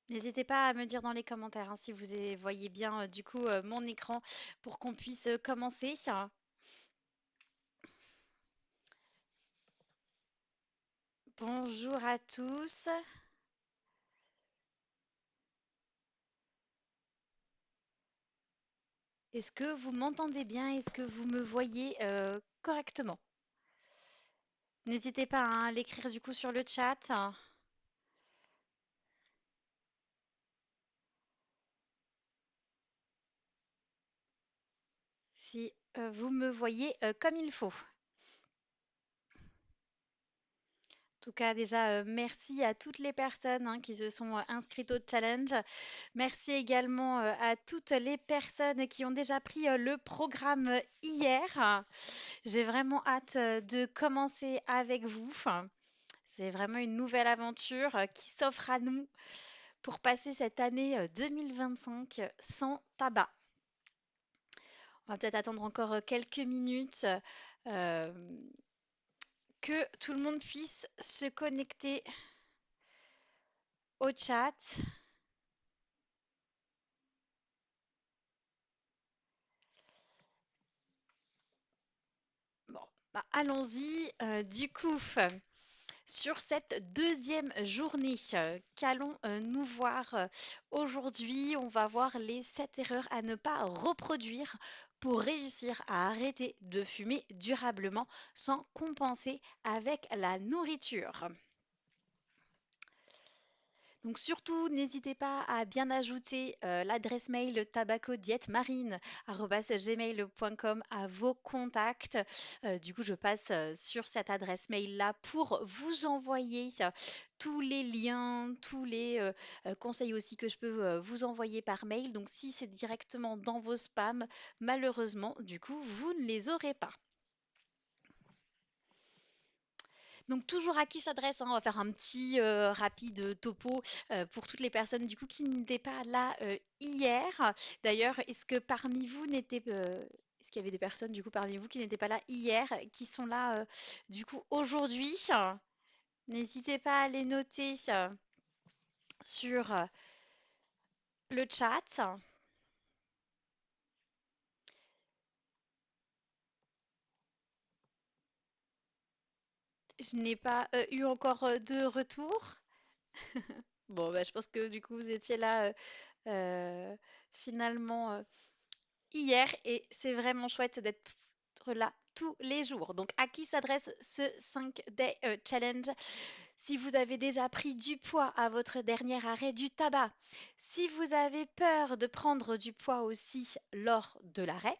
N'hésitez pas à me dire dans les commentaires hein, si vous voyez bien du coup mon écran pour qu'on puisse commencer. Bonjour à tous. Est-ce que vous m'entendez bien? Est-ce que vous me voyez correctement? N'hésitez pas hein, à l'écrire du coup sur le chat si vous me voyez comme il faut. En tout cas, déjà, merci à toutes les personnes hein, qui se sont inscrites au challenge. Merci également à toutes les personnes qui ont déjà pris le programme hier. J'ai vraiment hâte de commencer avec vous. C'est vraiment une nouvelle aventure qui s'offre à nous pour passer cette année 2025 sans tabac. On va peut-être attendre encore quelques minutes euh, que tout le monde puisse se connecter au chat. Bon, bah, allons-y. Du coup, sur cette deuxième journée, qu'allons-nous voir aujourd'hui? On va voir les 7 erreurs à ne pas reproduire pour réussir à arrêter de fumer durablement sans compenser avec la nourriture. Donc surtout, n'hésitez pas à bien ajouter l'adresse mail tabacodietmarine@gmail.com à vos contacts. Du coup, je passe sur cette adresse mail-là pour vous envoyer tous les liens, tous les conseils aussi que je peux vous envoyer par mail. Donc si c'est directement dans vos spams, malheureusement, du coup, vous ne les aurez pas. Donc toujours à qui s'adresse, hein, on va faire un petit rapide topo pour toutes les personnes du coup qui n'étaient pas là hier. D'ailleurs, est-ce que parmi vous est-ce qu'il y avait des personnes du coup parmi vous qui n'étaient pas là hier, qui sont là du coup aujourd'hui? N'hésitez pas à les noter sur le chat. Je n'ai pas eu encore de retour. Bon, bah, je pense que du coup vous étiez là euh, finalement. Hier et c'est vraiment chouette d'être là tous les jours. Donc, à qui s'adresse ce 5 Day Challenge? Si vous avez déjà pris du poids à votre dernier arrêt du tabac, si vous avez peur de prendre du poids aussi lors de l'arrêt,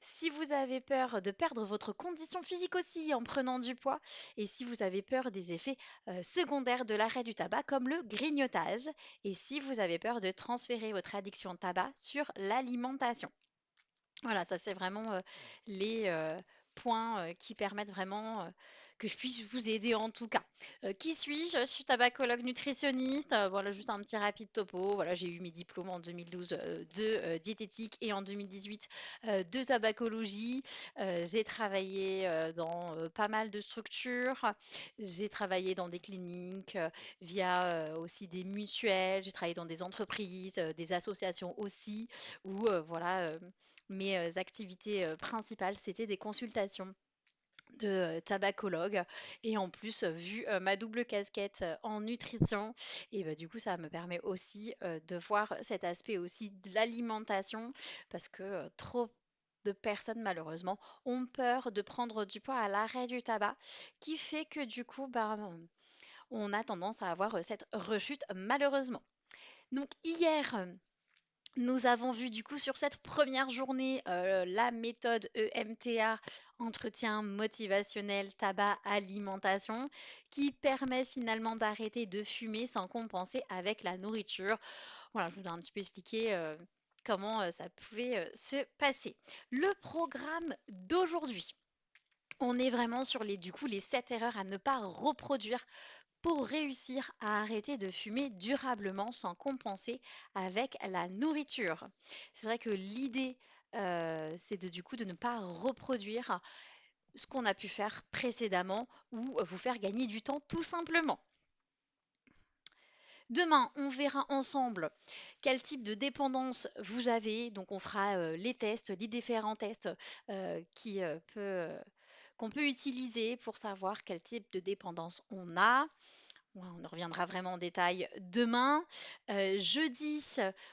si vous avez peur de perdre votre condition physique aussi en prenant du poids, et si vous avez peur des effets secondaires de l'arrêt du tabac comme le grignotage, et si vous avez peur de transférer votre addiction au tabac sur l'alimentation. Voilà, ça c'est vraiment les points qui permettent vraiment que je puisse vous aider en tout cas. Qui suis-je? Je suis tabacologue nutritionniste. Voilà, juste un petit rapide topo. Voilà, j'ai eu mes diplômes en 2012 de diététique et en 2018 de tabacologie. J'ai travaillé dans pas mal de structures. J'ai travaillé dans des cliniques via aussi des mutuelles. J'ai travaillé dans des entreprises, des associations aussi, où voilà. Mes activités principales, c'était des consultations de tabacologue et en plus vu ma double casquette en nutrition et bah, du coup ça me permet aussi de voir cet aspect aussi de l'alimentation parce que trop de personnes malheureusement ont peur de prendre du poids à l'arrêt du tabac qui fait que du coup bah, on a tendance à avoir cette rechute malheureusement. Donc hier, nous avons vu du coup sur cette première journée la méthode EMTA, entretien motivationnel, tabac, alimentation, qui permet finalement d'arrêter de fumer sans compenser avec la nourriture. Voilà, je vous ai un petit peu expliqué comment ça pouvait se passer. Le programme d'aujourd'hui. On est vraiment sur du coup, les 7 erreurs à ne pas reproduire pour réussir à arrêter de fumer durablement sans compenser avec la nourriture. C'est vrai que l'idée, c'est du coup de ne pas reproduire ce qu'on a pu faire précédemment ou vous faire gagner du temps tout simplement. Demain, on verra ensemble quel type de dépendance vous avez. Donc, on fera les tests, les différents tests qu'on peut utiliser pour savoir quel type de dépendance on a. Ouais, on en reviendra vraiment en détail demain. Jeudi,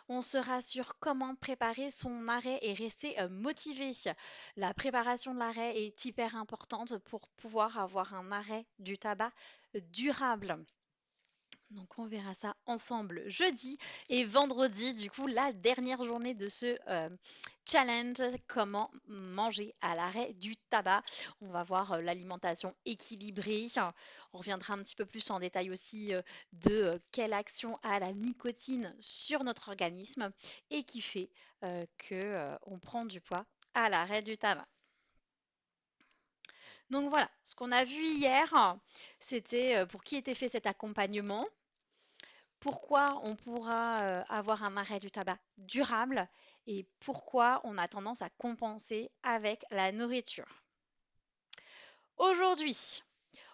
on sera sur comment préparer son arrêt et rester motivé. La préparation de l'arrêt est hyper importante pour pouvoir avoir un arrêt du tabac durable. Donc on verra ça ensemble jeudi et vendredi, du coup, la dernière journée de ce challenge, comment manger à l'arrêt du tabac. On va voir l'alimentation équilibrée. On reviendra un petit peu plus en détail aussi de quelle action a la nicotine sur notre organisme et qui fait que on prend du poids à l'arrêt du tabac. Donc voilà, ce qu'on a vu hier, c'était pour qui était fait cet accompagnement, pourquoi on pourra avoir un arrêt du tabac durable et pourquoi on a tendance à compenser avec la nourriture. Aujourd'hui,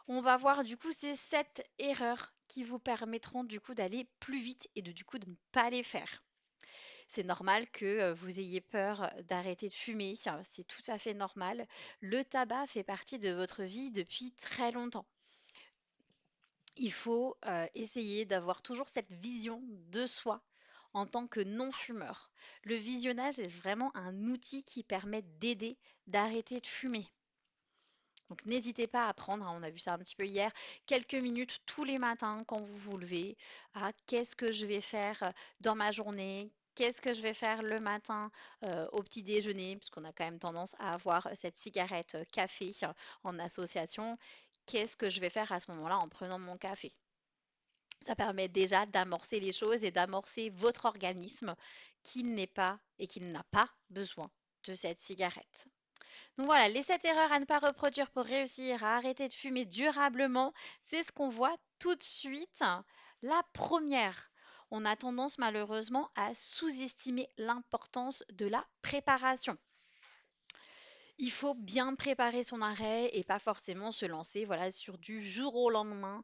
on va voir du coup ces 7 erreurs qui vous permettront du coup d'aller plus vite et du coup de ne pas les faire. C'est normal que vous ayez peur d'arrêter de fumer, c'est tout à fait normal. Le tabac fait partie de votre vie depuis très longtemps. Il faut essayer d'avoir toujours cette vision de soi en tant que non-fumeur. Le visionnage est vraiment un outil qui permet d'aider d'arrêter de fumer. Donc n'hésitez pas à prendre, on a vu ça un petit peu hier, quelques minutes tous les matins quand vous vous levez, à qu'est-ce que je vais faire dans ma journée, qu'est-ce que je vais faire le matin au petit déjeuner, puisqu'on a quand même tendance à avoir cette cigarette café en association. Qu'est-ce que je vais faire à ce moment-là en prenant mon café? Ça permet déjà d'amorcer les choses et d'amorcer votre organisme qui n'est pas et qui n'a pas besoin de cette cigarette. Donc voilà, les 7 erreurs à ne pas reproduire pour réussir à arrêter de fumer durablement, c'est ce qu'on voit tout de suite. La première, on a tendance malheureusement à sous-estimer l'importance de la préparation. Il faut bien préparer son arrêt et pas forcément se lancer voilà, sur du jour au lendemain,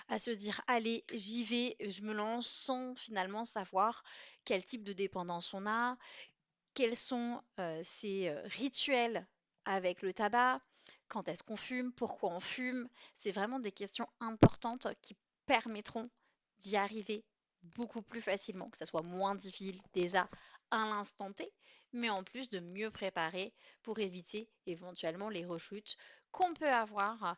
à se dire allez, j'y vais, je me lance sans finalement savoir quel type de dépendance on a, quels sont ces rituels avec le tabac, quand est-ce qu'on fume, pourquoi on fume. C'est vraiment des questions importantes qui permettront d'y arriver beaucoup plus facilement, que ça soit moins difficile déjà à l'instant T, mais en plus de mieux préparer pour éviter éventuellement les rechutes qu'on peut avoir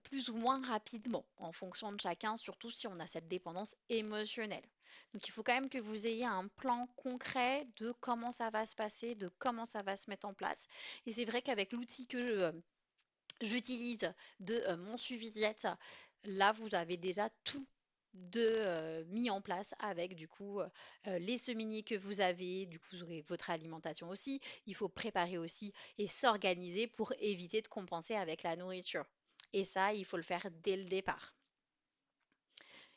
plus ou moins rapidement en fonction de chacun, surtout si on a cette dépendance émotionnelle. Donc il faut quand même que vous ayez un plan concret de comment ça va se passer, de comment ça va se mettre en place. Et c'est vrai qu'avec l'outil que j'utilise de mon suivi diète, là vous avez déjà tout de mis en place avec du coup les semainiers que vous avez, du coup vous aurez votre alimentation aussi, il faut préparer aussi et s'organiser pour éviter de compenser avec la nourriture. Et ça, il faut le faire dès le départ.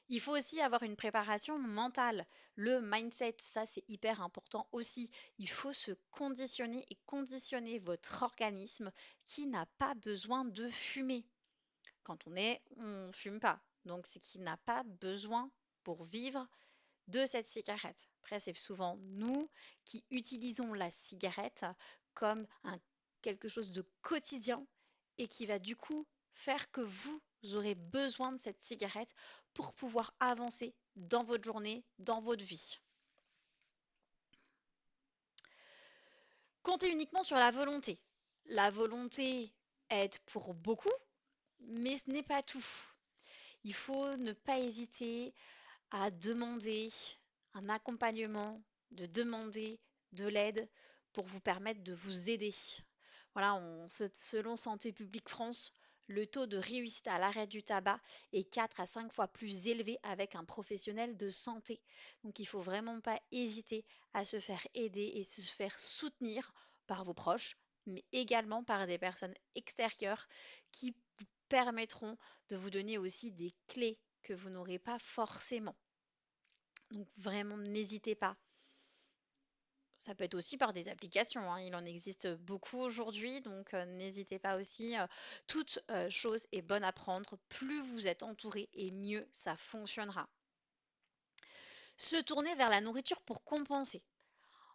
Il faut aussi avoir une préparation mentale. Le mindset, ça c'est hyper important aussi. Il faut se conditionner et conditionner votre organisme qui n'a pas besoin de fumer. Quand on fume pas. Donc c'est qu'il n'a pas besoin pour vivre de cette cigarette. Après, c'est souvent nous qui utilisons la cigarette comme quelque chose de quotidien et qui va du coup faire que vous aurez besoin de cette cigarette pour pouvoir avancer dans votre journée, dans votre vie. Comptez uniquement sur la volonté. La volonté aide pour beaucoup, mais ce n'est pas tout. Il faut ne pas hésiter à demander un accompagnement, de demander de l'aide pour vous permettre de vous aider. Voilà, selon Santé publique France, le taux de réussite à l'arrêt du tabac est 4 à 5 fois plus élevé avec un professionnel de santé. Donc il ne faut vraiment pas hésiter à se faire aider et se faire soutenir par vos proches, mais également par des personnes extérieures qui vous permettront de vous donner aussi des clés que vous n'aurez pas forcément. Donc vraiment, n'hésitez pas. Ça peut être aussi par des applications, hein. Il en existe beaucoup aujourd'hui, donc n'hésitez pas aussi. Toute chose est bonne à prendre. Plus vous êtes entouré et mieux ça fonctionnera. Se tourner vers la nourriture pour compenser.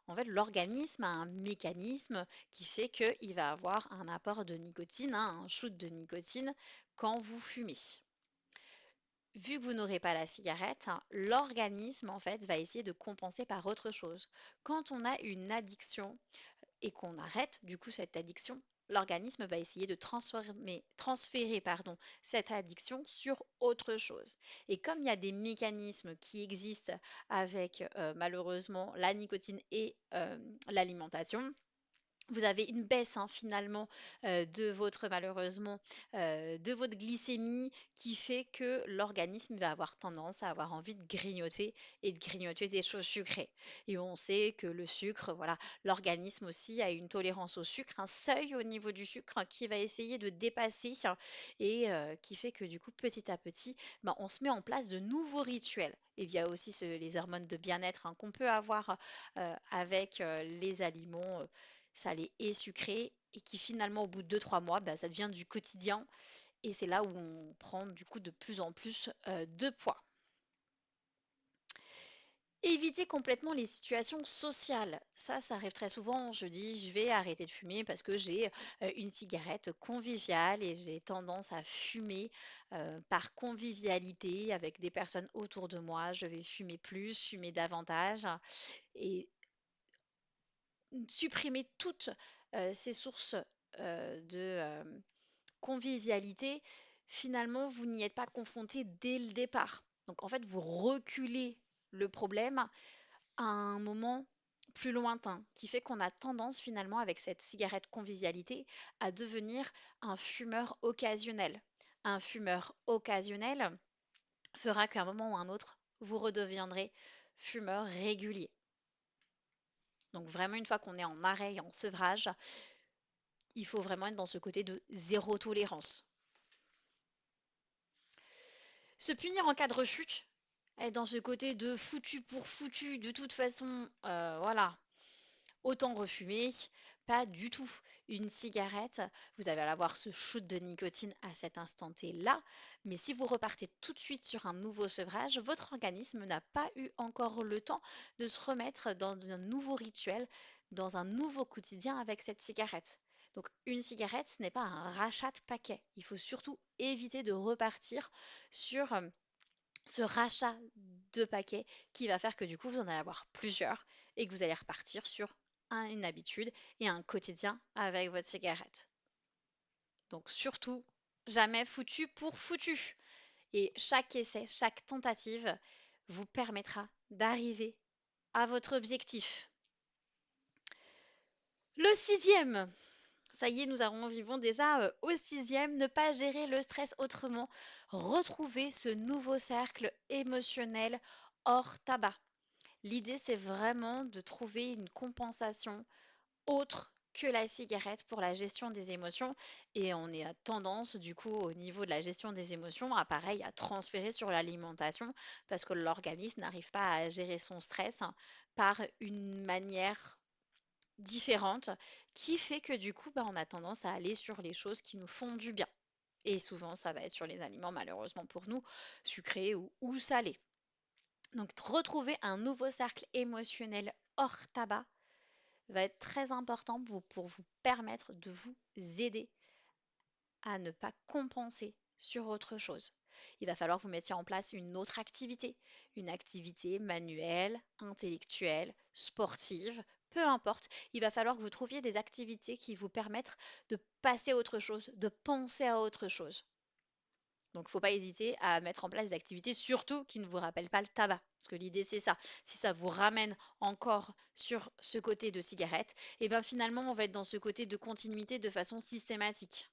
En fait, l'organisme a un mécanisme qui fait qu'il va avoir un apport de nicotine, hein, un shoot de nicotine quand vous fumez. Vu que vous n'aurez pas la cigarette, hein, l'organisme en fait va essayer de compenser par autre chose. Quand on a une addiction et qu'on arrête du coup cette addiction, l'organisme va essayer de transférer cette addiction sur autre chose. Et comme il y a des mécanismes qui existent avec malheureusement la nicotine et l'alimentation, vous avez une baisse hein, finalement de votre malheureusement de votre glycémie qui fait que l'organisme va avoir tendance à avoir envie de grignoter et de grignoter des choses sucrées. Et on sait que le sucre, voilà, l'organisme aussi a une tolérance au sucre, un seuil au niveau du sucre qui va essayer de dépasser et qui fait que du coup petit à petit, ben, on se met en place de nouveaux rituels. Et il y a aussi les hormones de bien-être hein, qu'on peut avoir avec les aliments salé et sucré, et qui finalement, au bout de 2 3 mois, bah, ça devient du quotidien. Et c'est là où on prend du coup de plus en plus de poids. Éviter complètement les situations sociales. Ça arrive très souvent. Je dis, je vais arrêter de fumer parce que j'ai une cigarette conviviale et j'ai tendance à fumer par convivialité avec des personnes autour de moi. Je vais fumer plus, fumer davantage et supprimer toutes ces sources de convivialité, finalement, vous n'y êtes pas confronté dès le départ. Donc, en fait, vous reculez le problème à un moment plus lointain, qui fait qu'on a tendance finalement, avec cette cigarette convivialité, à devenir un fumeur occasionnel. Un fumeur occasionnel fera qu'à un moment ou un autre, vous redeviendrez fumeur régulier. Donc vraiment, une fois qu'on est en arrêt et en sevrage, il faut vraiment être dans ce côté de zéro tolérance. Se punir en cas de rechute, être dans ce côté de foutu pour foutu, de toute façon, voilà, autant refumer, pas du tout. Une cigarette, vous allez avoir ce shoot de nicotine à cet instant T-là, mais si vous repartez tout de suite sur un nouveau sevrage, votre organisme n'a pas eu encore le temps de se remettre dans un nouveau rituel, dans un nouveau quotidien avec cette cigarette. Donc une cigarette, ce n'est pas un rachat de paquet. Il faut surtout éviter de repartir sur ce rachat de paquets qui va faire que du coup vous en allez avoir plusieurs et que vous allez repartir sur une habitude et un quotidien avec votre cigarette. Donc surtout, jamais foutu pour foutu. Et chaque essai, chaque tentative vous permettra d'arriver à votre objectif. Le sixième, ça y est, nous arrivons déjà au sixième, ne pas gérer le stress autrement, retrouver ce nouveau cercle émotionnel hors tabac. L'idée, c'est vraiment de trouver une compensation autre que la cigarette pour la gestion des émotions. Et on est à tendance, du coup, au niveau de la gestion des émotions, à pareil, à transférer sur l'alimentation parce que l'organisme n'arrive pas à gérer son stress hein, par une manière différente qui fait que du coup, bah, on a tendance à aller sur les choses qui nous font du bien. Et souvent, ça va être sur les aliments, malheureusement pour nous, sucrés ou salés. Donc, retrouver un nouveau cercle émotionnel hors tabac va être très important pour vous permettre de vous aider à ne pas compenser sur autre chose. Il va falloir que vous mettiez en place une activité manuelle, intellectuelle, sportive, peu importe. Il va falloir que vous trouviez des activités qui vous permettent de passer à autre chose, de penser à autre chose. Donc, il ne faut pas hésiter à mettre en place des activités, surtout qui ne vous rappellent pas le tabac. Parce que l'idée, c'est ça. Si ça vous ramène encore sur ce côté de cigarette, et bien finalement, on va être dans ce côté de continuité de façon systématique.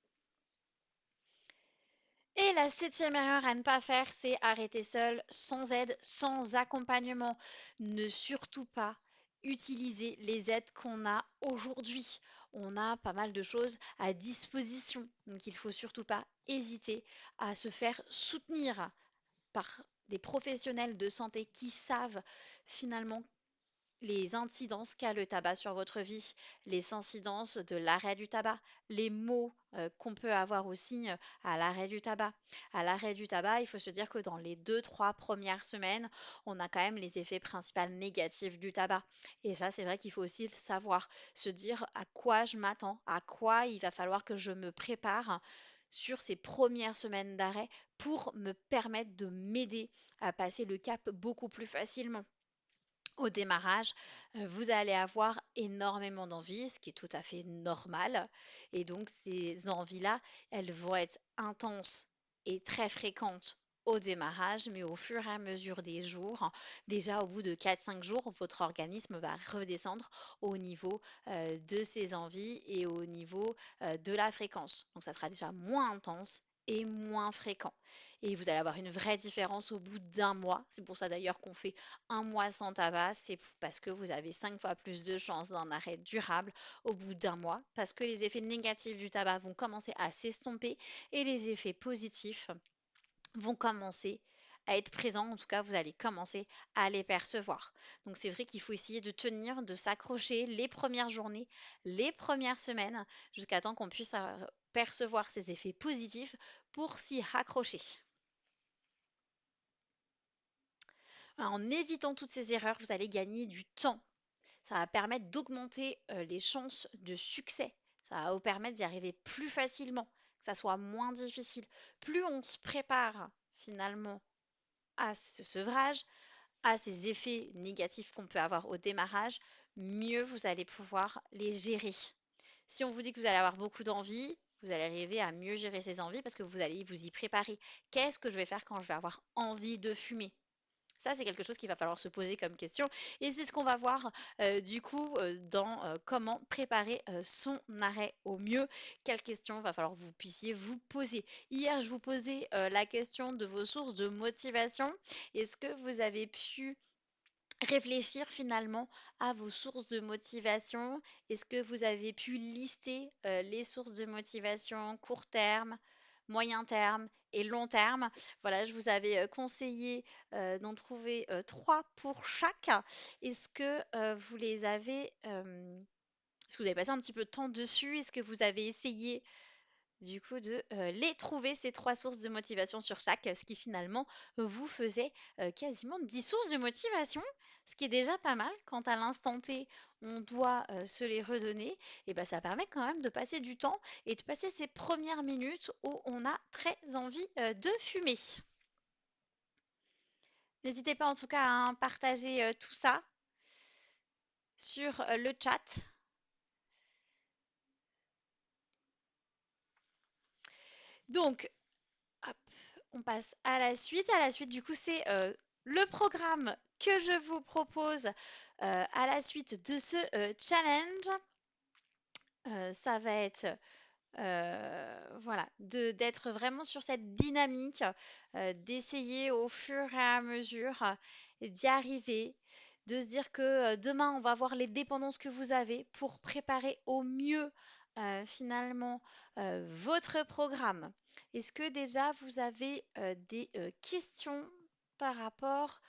Et la septième erreur à ne pas faire, c'est arrêter seul, sans aide, sans accompagnement. Ne surtout pas utiliser les aides qu'on a aujourd'hui. On a pas mal de choses à disposition, donc il ne faut surtout pas hésiter à se faire soutenir par des professionnels de santé qui savent finalement les incidences qu'a le tabac sur votre vie, les incidences de l'arrêt du tabac, les maux qu'on peut avoir aussi à l'arrêt du tabac. À l'arrêt du tabac, il faut se dire que dans les 2, 3 premières semaines, on a quand même les effets principaux négatifs du tabac. Et ça, c'est vrai qu'il faut aussi le savoir, se dire à quoi je m'attends, à quoi il va falloir que je me prépare sur ces premières semaines d'arrêt pour me permettre de m'aider à passer le cap beaucoup plus facilement. Au démarrage, vous allez avoir énormément d'envies, ce qui est tout à fait normal. Et donc, ces envies-là, elles vont être intenses et très fréquentes au démarrage, mais au fur et à mesure des jours, déjà au bout de 4, 5 jours, votre organisme va redescendre au niveau de ses envies et au niveau de la fréquence. Donc, ça sera déjà moins intense et moins fréquent. Et vous allez avoir une vraie différence au bout d'1 mois. C'est pour ça d'ailleurs qu'on fait 1 mois sans tabac, c'est parce que vous avez 5 fois plus de chances d'un arrêt durable au bout d'1 mois, parce que les effets négatifs du tabac vont commencer à s'estomper et les effets positifs vont commencer à être présents. En tout cas, vous allez commencer à les percevoir. Donc c'est vrai qu'il faut essayer de tenir, de s'accrocher les premières journées, les premières semaines, jusqu'à temps qu'on puisse percevoir ces effets positifs pour s'y raccrocher. En évitant toutes ces erreurs, vous allez gagner du temps. Ça va permettre d'augmenter les chances de succès. Ça va vous permettre d'y arriver plus facilement, que ça soit moins difficile. Plus on se prépare finalement à ce sevrage, à ces effets négatifs qu'on peut avoir au démarrage, mieux vous allez pouvoir les gérer. Si on vous dit que vous allez avoir beaucoup d'envie, vous allez arriver à mieux gérer ces envies parce que vous allez vous y préparer. Qu'est-ce que je vais faire quand je vais avoir envie de fumer? Ça, c'est quelque chose qu'il va falloir se poser comme question. Et c'est ce qu'on va voir du coup dans comment préparer son arrêt au mieux. Quelles questions va falloir que vous puissiez vous poser. Hier, je vous posais la question de vos sources de motivation. Est-ce que vous avez pu réfléchir finalement à vos sources de motivation? Est-ce que vous avez pu lister les sources de motivation court terme, moyen terme et long terme? Voilà, je vous avais conseillé d'en trouver trois pour chaque. Est-ce que vous les avez, est-ce que vous avez passé un petit peu de temps dessus? Est-ce que vous avez essayé du coup de les trouver, ces trois sources de motivation sur chaque, ce qui finalement vous faisait quasiment 10 sources de motivation, ce qui est déjà pas mal quand à l'instant T on doit se les redonner, et ben ça permet quand même de passer du temps et de passer ces premières minutes où on a très envie de fumer. N'hésitez pas en tout cas à partager tout ça sur le chat. Donc, hop, on passe à la suite. À la suite, du coup, c'est le programme que je vous propose à la suite de ce challenge. Ça va être voilà, d'être vraiment sur cette dynamique, d'essayer au fur et à mesure d'y arriver, de se dire que demain, on va voir les dépendances que vous avez pour préparer au mieux finalement votre programme. Est-ce que déjà vous avez des questions par rapport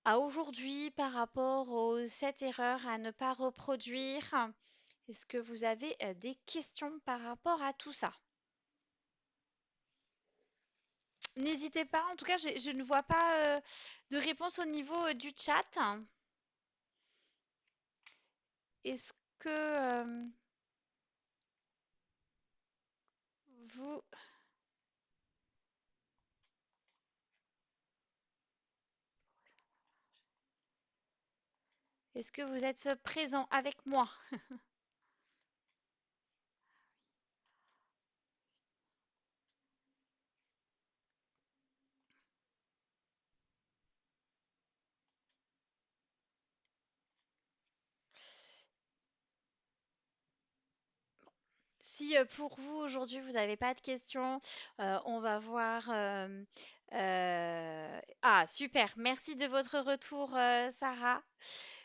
à aujourd'hui, par rapport aux 7 erreurs à ne pas reproduire? Est-ce que vous avez des questions par rapport à tout ça? N'hésitez pas, en tout cas, je ne vois pas de réponse au niveau du chat. Est-ce que vous, est-ce que vous êtes présent avec moi? Si pour vous aujourd'hui vous n'avez pas de questions, on va voir. Ah, super, merci de votre retour, Sarah.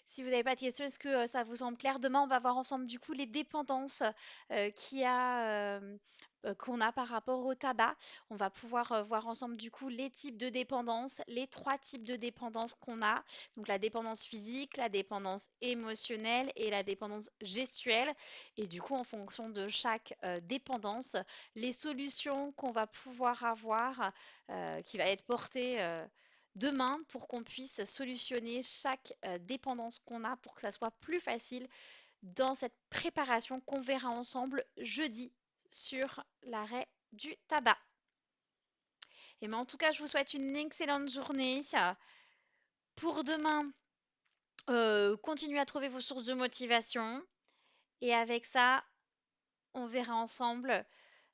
Si vous n'avez pas de questions, est-ce que ça vous semble clair? Demain, on va voir ensemble du coup les dépendances qu'il y a qu'on a par rapport au tabac. On va pouvoir voir ensemble du coup les types de dépendance, les trois types de dépendance qu'on a. Donc la dépendance physique, la dépendance émotionnelle et la dépendance gestuelle. Et du coup, en fonction de chaque dépendance, les solutions qu'on va pouvoir avoir, qui va être portée demain pour qu'on puisse solutionner chaque dépendance qu'on a pour que ça soit plus facile dans cette préparation qu'on verra ensemble jeudi sur l'arrêt du tabac. Et mais en tout cas, je vous souhaite une excellente journée. Pour demain, continuez à trouver vos sources de motivation. Et avec ça, on verra ensemble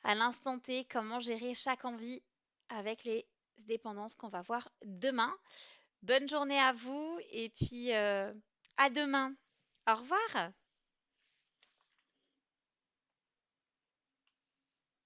à l'instant T comment gérer chaque envie avec les dépendances qu'on va voir demain. Bonne journée à vous et puis à demain. Au revoir.